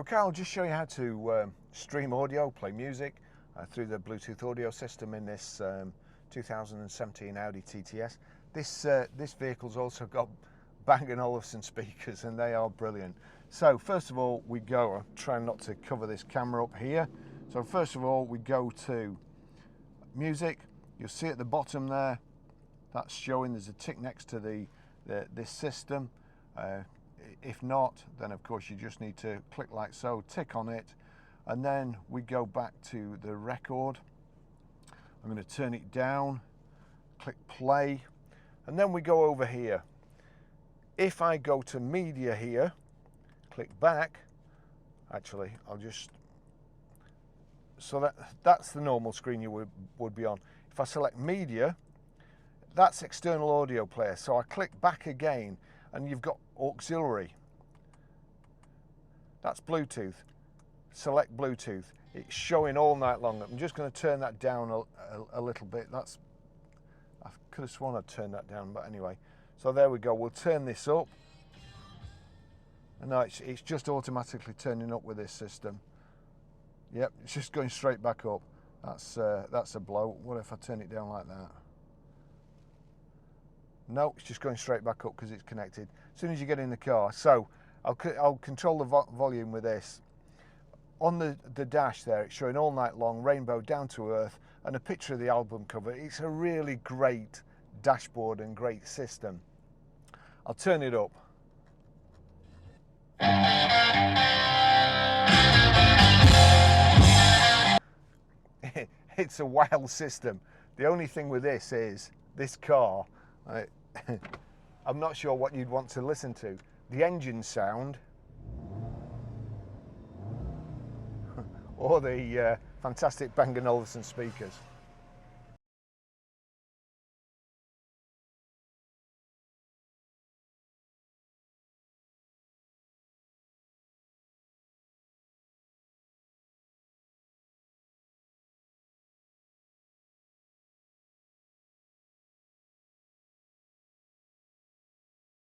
Okay, I'll just show you how to stream audio, play music through the Bluetooth audio system in this 2017 Audi TTS. This vehicle's also got Bang & Olufsen speakers, and they are brilliant. So first of all, we go, I'm trying not to cover this camera up here. So first of all, we go to music. You'll see at the bottom there, that's showing there's a tick next to this system. If not, then of course you just need to click like so, tick on it, and then we go back to the record. I'm going to turn it down, click play, and then we go over here. If I go to media here, click back, actually I'll just, so that's the normal screen you would be on. If I select media, that's external audio player, so I click back again and you've got auxiliary. That's Bluetooth. Select Bluetooth. It's showing all night long. I'm just going to turn that down a little bit. I could have sworn I'd turned that down, but anyway. So there we go. We'll turn this up. And now it's just automatically turning up with this system. Yep, it's just going straight back up. That's a blow. What if I turn it down like that? No, it's just going straight back up because it's connected. As soon as you get in the car. So I'll control the volume with this. On the dash there, it's showing all night long, rainbow, down to earth, and a picture of the album cover. It's a really great dashboard and great system. I'll turn it up. It's a wild system. The only thing with this is, this car, I'm not sure what you'd want to listen to. The engine sound, or the fantastic Bang & Olufsen speakers.